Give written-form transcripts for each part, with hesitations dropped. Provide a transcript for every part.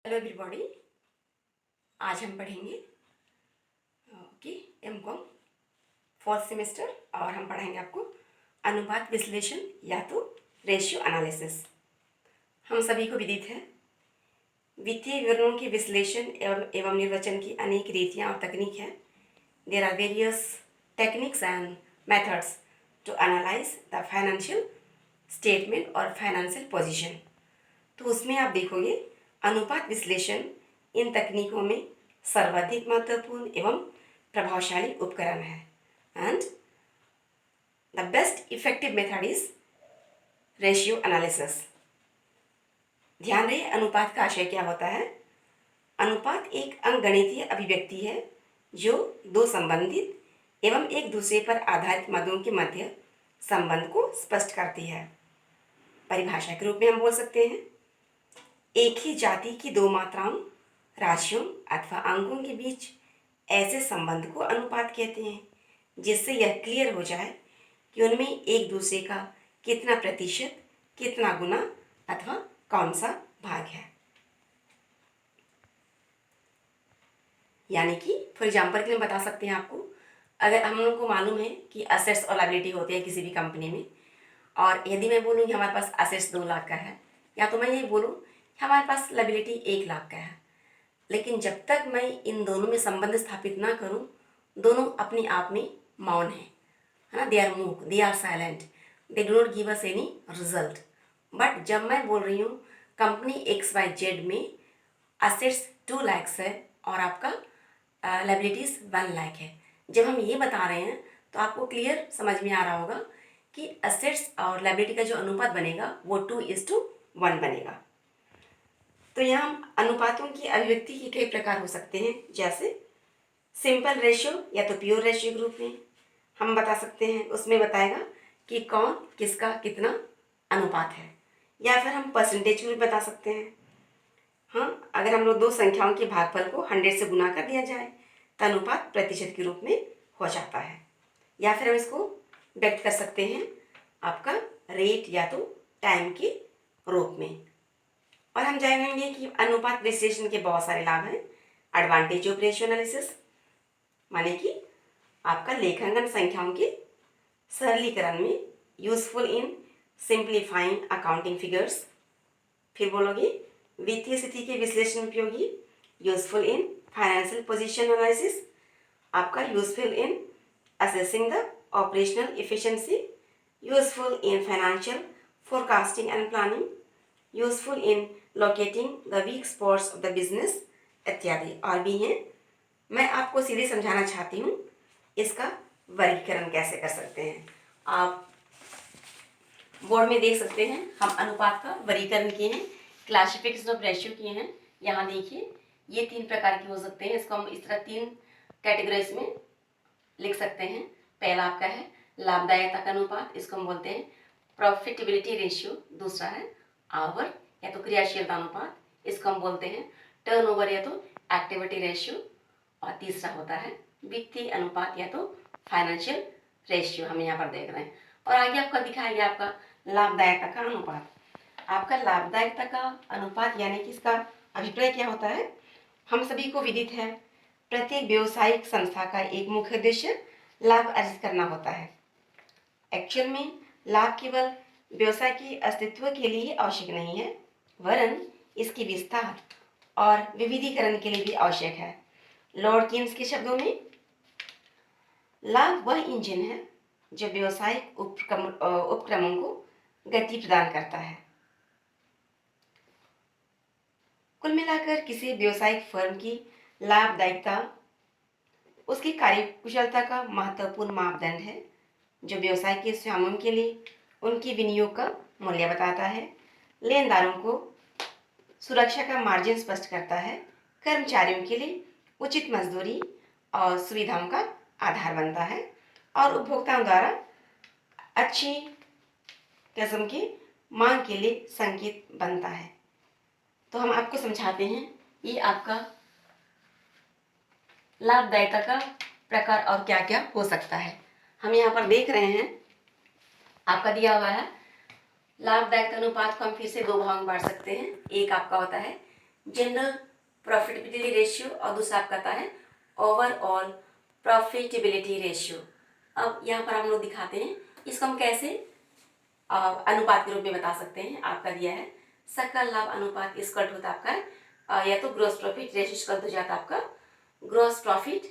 Hello everybody. आज हम पढ़ेंगे कि एमकॉम फोर्थ सेमेस्टर और हम पढ़ाएंगे आपको अनुपात विश्लेषण या तो रेशियो एनालिसिस। हम सभी को विदित है वित्तीय विवरणों के विश्लेषण एवं निर्वचन की अनेक रीतियाँ और तकनीक हैं। There are various techniques and methods to analyse the financial statement और फाइनेंशियल पोजीशन। तो उसमें आप देखोगे अनुपात विश्लेषण इन तकनीकों में सर्वाधिक महत्वपूर्ण एवं प्रभावशाली उपकरण है and the best effective method is ratio analysis. ध्यान रहे अनुपात का आशय क्या होता है। अनुपात एक अंकगणितीय अभिव्यक्ति है जो दो संबंधित एवं एक दूसरे पर आधारित मदों के मध्य संबंध को स्पष्ट करती है। परिभाषा के रूप में हम बोल सकते हैं एक ही जाति की दो मात्राओं, राशियों अथवा अंकों के बीच ऐसे संबंध को अनुपात कहते हैं जिससे यह क्लियर हो जाए कि उनमें एक दूसरे का कितना प्रतिशत, कितना गुना अथवा कौन सा भाग है। यानी कि फॉर एग्जाम्पल के लिए बता सकते हैं आपको, अगर हम लोग को मालूम है कि असेट्स और लायबिलिटी होती है किसी भी कंपनी में, और यदि मैं बोलूँ कि हमारे पास असेट्स 2 लाख का है, या तो मैं ये बोलूँ हमारे पास लायबिलिटी 1 लाख का है, लेकिन जब तक मैं इन दोनों में संबंध स्थापित ना करूं, दोनों अपने आप में मौन है ना, they are mute, they are silent, they do not give us any result. But जब मैं बोल रही हूँ कंपनी XYZ में असेट्स 2 लाख है और आपका लायबिलिटीज 1 लाख है, जब हम ये बता रहे हैं तो आपको क्लियर समझ में आ रहा होगा कि असेट्स और लायबिलिटी का जो अनुपात बनेगा वो 2:1 बनेगा। तो यहाँ अनुपातों की अभिव्यक्ति के कई प्रकार हो सकते हैं, जैसे सिंपल रेशियो या तो प्योर रेशियो के रूप में हम बता सकते हैं। उसमें बताएगा कि कौन किसका कितना अनुपात है, या फिर हम परसेंटेज के रूप में बता सकते हैं। हाँ, अगर हम लोग दो संख्याओं के भागफल को 100 से गुना कर दिया जाए तो अनुपात प्रतिशत के रूप में हो जाता है। या फिर हम इसको व्यक्त कर सकते हैं आपका रेट या तो टाइम के रूप में। और हम जानेंगे कि अनुपात विश्लेषण के बहुत सारे लाभ हैं। एडवांटेज ऑफ रेशियो एनालिसिस माने कि आपका लेखांकन संख्याओं के सरलीकरण में, useful in simplifying accounting figures. फिर बोलोगे वित्तीय स्थिति के विश्लेषण उपयोगी, useful in financial position analysis, आपका useful in assessing the operational efficiency, useful in financial forecasting and planning, useful in locating the weak spots of the business इत्यादि और भी हैं। मैं आपको सीधे समझाना चाहती हूँ इसका वर्गीकरण कैसे कर सकते हैं। आप बोर्ड में देख सकते हैं हम अनुपात का वर्गीकरण किए हैं, क्लासिफिकेशन ऑफ रेशियो किए हैं। यहाँ देखिए ये 3 प्रकार के हो सकते हैं, इसको हम इस तरह 3 कैटेगरीज में लिख सकते हैं। पहला आपका है लाभदायकता का अनुपात, इसको हम बोलते हैं प्रॉफिटेबिलिटी रेशियो। दूसरा है आवर या तो क्रियाशीलता अनुपात, इसको हम बोलते हैं टर्नओवर या तो एक्टिविटी रेशियो। और तीसरा होता है वित्तीय अनुपात या तो फाइनेंशियल रेशियो, हम यहाँ पर देख रहे हैं। और आगे आपका दिखाएगा आपका लाभदायकता का अनुपात। आपका लाभदायकता का अनुपात यानी कि इसका अभिप्राय क्या होता है, हम सभी को विदित है प्रत्येक व्यावसायिक संस्था का एक मुख्य उद्देश्य लाभ अर्जित करना होता है। एक्चुअल में लाभ केवल व्यवसाय के अस्तित्व के लिए आवश्यक नहीं है, वरन इसके विस्तार और विविधीकरण के लिए भी आवश्यक है। लॉर्ड कीन्स के शब्दों में लाभ वह इंजन है जो व्यवसायिक उपक्रमों को गति प्रदान करता है। कुल मिलाकर किसी व्यवसायिक फर्म की लाभदायकता उसकी कार्यकुशलता का महत्वपूर्ण मापदंड है, जो व्यवसाय के स्वामियों के लिए उनकी विनियोग का मूल्य बताता है, लेनदारों को सुरक्षा का मार्जिन स्पष्ट करता है, कर्मचारियों के लिए उचित मजदूरी और सुविधाओं का आधार बनता है, और उपभोक्ताओं द्वारा अच्छी किस्म की मांग के लिए संकेत बनता है। तो हम आपको समझाते हैं ये आपका लाभदायकता का प्रकार और क्या क्या हो सकता है। हम यहाँ पर देख रहे हैं आपका दिया हुआ है लाभदायकता अनुपात को हम फिर से 2 भाग में बांट सकते हैं। एक आपका होता है जनरल प्रॉफिटेबिलिटी रेशियो और दूसरा आपका आता है ओवरऑल प्रॉफिटेबिलिटी रेशियो। अब यहाँ पर हम लोग दिखाते हैं इसको हम कैसे अनुपात के रूप में बता सकते हैं। आपका दिया है सकल लाभ अनुपात इक्वल होता है आपका या तो ग्रॉस प्रॉफिट रेशियो इक्वल हो जाता है आपका gross profit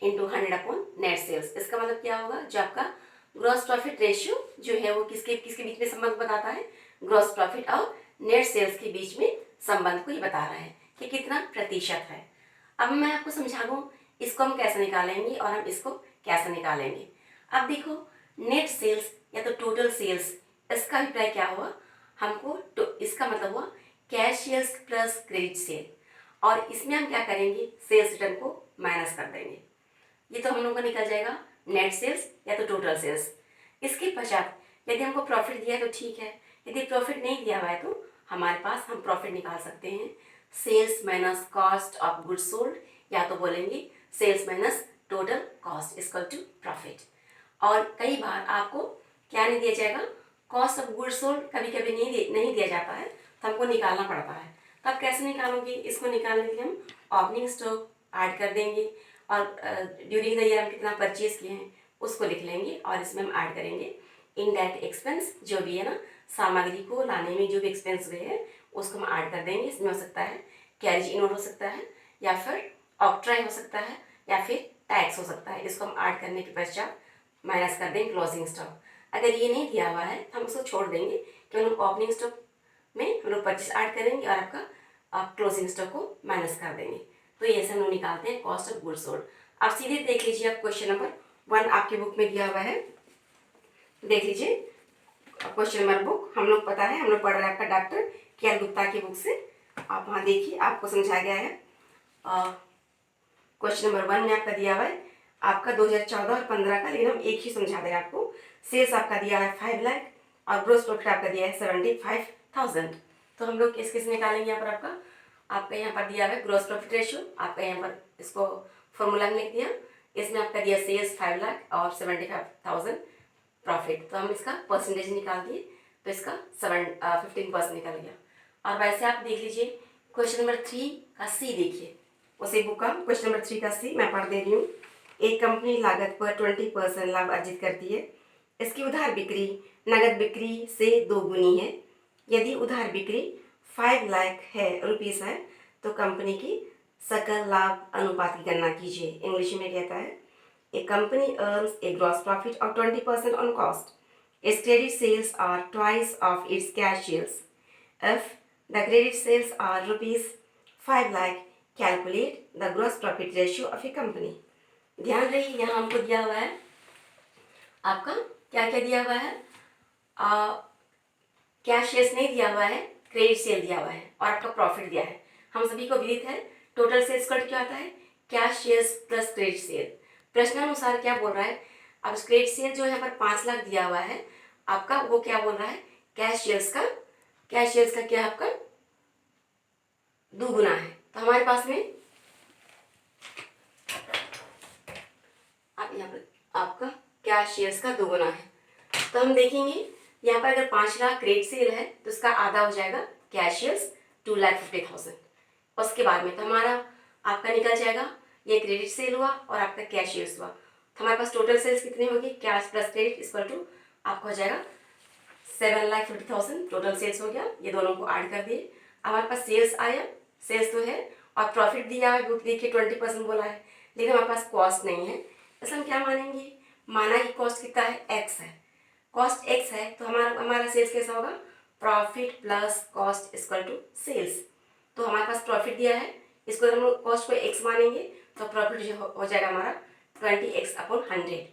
into 100 upon net sales. इसका मतलब क्या होगा, जो आपका ग्रॉस प्रॉफिट रेशियो जो है वो किसके किसके बीच में संबंध बताता है, ग्रॉस प्रॉफिट और नेट सेल्स के बीच में संबंध को ये बता रहा है कि कितना प्रतिशत है। अब मैं आपको समझा दूँ इसको हम कैसे निकालेंगे और हम इसको कैसे निकालेंगे। अब देखो नेट सेल्स या तो टोटल सेल्स, इसका अभिप्राय क्या हुआ हमको, तो इसका मतलब हुआ cash sales plus credit sale, और इसमें हम क्या करेंगे सेल्स रिटर्न को माइनस कर देंगे। ये तो हम लोग का निकल जाएगा नेट सेल्स या तो टोटल सेल्स। इसके पश्चात यदि हमको प्रॉफिट दिया है तो ठीक है, यदि प्रॉफिट नहीं दिया हुआ है तो हमारे पास हम प्रॉफिट निकाल सकते हैं sales minus cost of goods sold, या तो बोलेंगे sales minus total cost equal to profit. और कई बार आपको क्या नहीं दिया जाएगा, कॉस्ट ऑफ गुड्स सोल्ड कभी कभी नहीं दिया जाता है तो हमको निकालना पड़ता है। तब कैसे निकालोगे, इसको निकालने के लिए हम ओपनिंग स्टॉक ऐड कर देंगे और ड्यूरिंग द ईयर हम कितना परचेज किए हैं उसको लिख लेंगे, और इसमें हम ऐड करेंगे इनडायरेक्ट एक्सपेंस जो भी है ना, सामग्री को लाने में जो भी एक्सपेंस हुए हैं उसको हम ऐड कर देंगे। इसमें हो सकता है कैरिज इनवर्ड हो सकता है, या फिर ऑक्ट्राई हो सकता है, या फिर टैक्स हो सकता है। इसको हम ऐड करने के पश्चात माइनस कर देंगे क्लोजिंग स्टॉक। अगर ये नहीं दिया हुआ है तो हम उसको छोड़ देंगे कि हम लोग ओपनिंग स्टॉक में हम लोग परचेज ऐड करेंगे और आपका आप क्लोजिंग स्टॉक को माइनस कर देंगे। तो ये ऐसे हम लोग निकालते हैं कॉस्ट ऑफ गुड्स सोल्ड। आप सीधे देख लीजिए, आप क्वेश्चन नंबर 1 आपकी बुक में दिया हुआ है, देख लीजिए क्वेश्चन नंबर बुक। हम लोग पता है हम लोग पढ़ रहे हैं आपका डॉक्टर के गुप्ता की बुक से। आप वहाँ देखिए आपको समझाया गया है। क्वेश्चन नंबर 1 में आपका दिया हुआ है आपका 2014 और 15 का, लेकिन हम एक ही समझा दें आपको। सेल्स आपका दिया है 5 लाख और ग्रोस प्रॉफिट आपका दिया है 75,000। तो हम लोग किस किस निकालेंगे यहाँ पर आपका यहाँ पर दिया है ग्रोस प्रॉफिट रेशियो, आपका यहाँ पर इसको फॉर्मूला में लिख दिया। इसमें आपका दिया सेल्स 5 लाख और 75,000 प्रॉफिट, तो हम इसका परसेंटेज निकाल दिए तो इसका 15% निकल गया। और वैसे आप देख लीजिए क्वेश्चन नंबर 3 का सी देखिए, उसी बुक का क्वेश्चन नंबर 3 का सी मैं पढ़ दे रही हूँ। एक कंपनी लागत पर 20% लाभ अर्जित करती है। इसकी उधार बिक्री नगद बिक्री से 2 गुनी है। यदि उधार बिक्री 5 लाख है रुपीस है तो कंपनी की सकल लाभ अनुपात की गणना कीजिए। इंग्लिश में कहता है a company earns a gross profit of 20% on cost. Its credit sales are twice of its cash sales. If the credit sales are rupees 5 lakh, calculate the gross profit ratio of a company. ध्यान रही यहाँ हमको दिया हुआ है आपका क्या क्या दिया हुआ है, कैश सेल्स नहीं दिया हुआ है, क्रेडिट सेल दिया हुआ है और आपका प्रॉफिट दिया है। हम सभी को विदित है टोटल सेल्स का क्या आता है, cash sales plus credit sale. प्रश्नानुसार क्या बोल रहा है, अब क्रेडिट सेल जो यहाँ पर 5 लाख दिया हुआ है आपका, वो क्या बोल रहा है कैश सेल्स का क्या आपका 2 गुना है। तो हमारे पास में अब यहाँ पर आपका कैश सेल्स का 2 गुना है। तो हम देखेंगे यहाँ पर अगर 5 लाख क्रेडिट सेल है तो इसका आधा हो जाएगा कैश सेल्स 2,50,000। उसके बाद में तो हमारा आपका निकल जाएगा ये क्रेडिट सेल हुआ और आपका कैश सेल्स हुआ। तो हमारे पास टोटल सेल्स कितनी होगी, cash plus credit equal to आपका हो जाएगा 7,50,000 टोटल सेल्स हो गया। ये दोनों को ऐड कर दिए, हमारे पास सेल्स आया, सेल्स तो है और प्रॉफिट दिया है, बुक देखिए 20% बोला है, लेकिन हमारे पास कॉस्ट नहीं है। इसलिए हम क्या मानेंगे, माना कि कॉस्ट कितना है एक्स है, कॉस्ट एक्स है तो हमारा सेल्स कैसा होगा, profit plus cost equal to sales. तो हमारे पास प्रॉफिट दिया है, इसको हम लोग कॉस्ट को एक्स मानेंगे तो प्रॉफिट जो हो जाएगा हमारा 20x/100।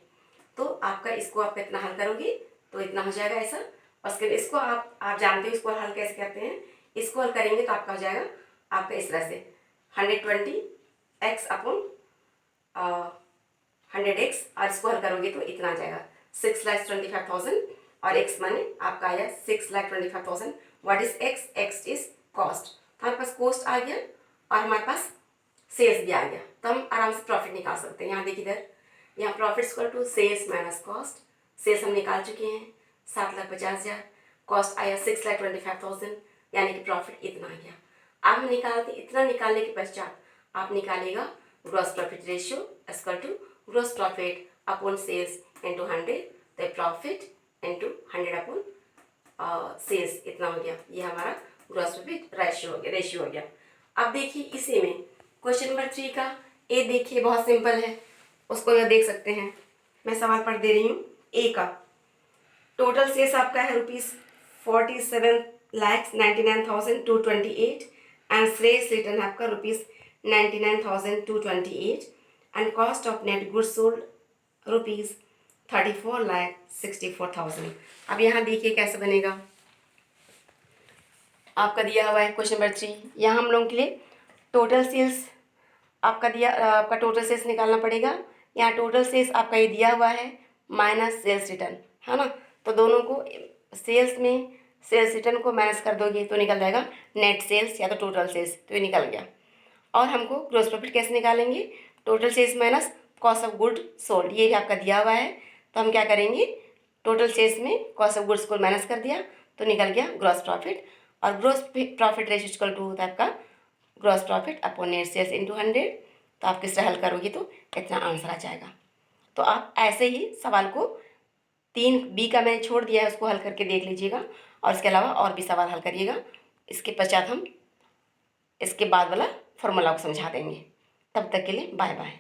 तो आपका इसको आप इतना हल करोगे तो इतना हो जाएगा ऐसा। और उसके इसको आप जानते हो इसको हल कैसे करते हैं, इसको हल करेंगे तो आपका हो जाएगा आपका इस तरह से 120x/100x, और इसको हल करोगे तो इतना आ जाएगा 6,25,000 और x माने आपका आया 6,25,000। What is x, x is cost. तो हमारे पास कॉस्ट आ गया और हमारे पास सेल्स भी आ गया, तो हम आराम से प्रॉफिट निकाल सकते हैं। यहाँ देखिए इधर, यहाँ profit equal to sales minus cost. Sales हम निकाल चुके हैं 7,50,000, कॉस्ट आया 6,25,000, यानी कि प्रॉफिट इतना आ गया। आप निकालते, इतना निकालने के पश्चात आप निकालेगा gross profit ratio equal to gross profit upon sales into 100, तो प्रॉफिट इंटू 100 अपॉन सेल्स, इतना हो गया। ये हमारा ग्रॉस प्रॉफिट रेशियो हो गया। अब देखिए इसी में क्वेश्चन नंबर 3 का ए देखिए बहुत सिंपल है, उसको यह देख सकते हैं। मैं सवाल पढ़ दे रही हूँ। ए का टोटल सेल्स आपका है ₹47,99,228 एंड सेल्स रिटर्न आपका ₹99,228 and cost of net goods sold ₹34,64,000। अब यहाँ देखिए कैसे बनेगा। आपका दिया हुआ है क्वेश्चन नंबर 3, यहाँ हम लोगों के लिए टोटल सेल्स आपका दिया, आपका टोटल सेल्स निकालना पड़ेगा। यहाँ टोटल सेल्स आपका ये दिया हुआ है माइनस सेल्स रिटर्न, है ना। तो दोनों को सेल्स में सेल्स रिटर्न को माइनस कर दोगे तो निकल जाएगा नेट सेल्स या तो टोटल सेल्स, तो ये निकल गया। और हमको ग्रॉस प्रॉफिट कैसे निकालेंगे, total sales minus cost of good sold, ये भी आपका दिया हुआ है। तो हम क्या करेंगे, टोटल सेल्स में कॉस्ट ऑफ गुड्स को माइनस कर दिया तो निकल गया ग्रॉस प्रॉफिट। और gross profit ratio equal to होता है आपका gross profit upon net sales into 100। तो आप किससे हल करोगी तो इतना आंसर आ जाएगा। तो आप ऐसे ही सवाल को 3 बी का मैंने छोड़ दिया है, उसको हल करके देख लीजिएगा और इसके अलावा और भी सवाल हल करिएगा। इसके पश्चात हम इसके बाद वाला फॉर्मूला को समझा देंगे। तब तक के लिए बाय बाय।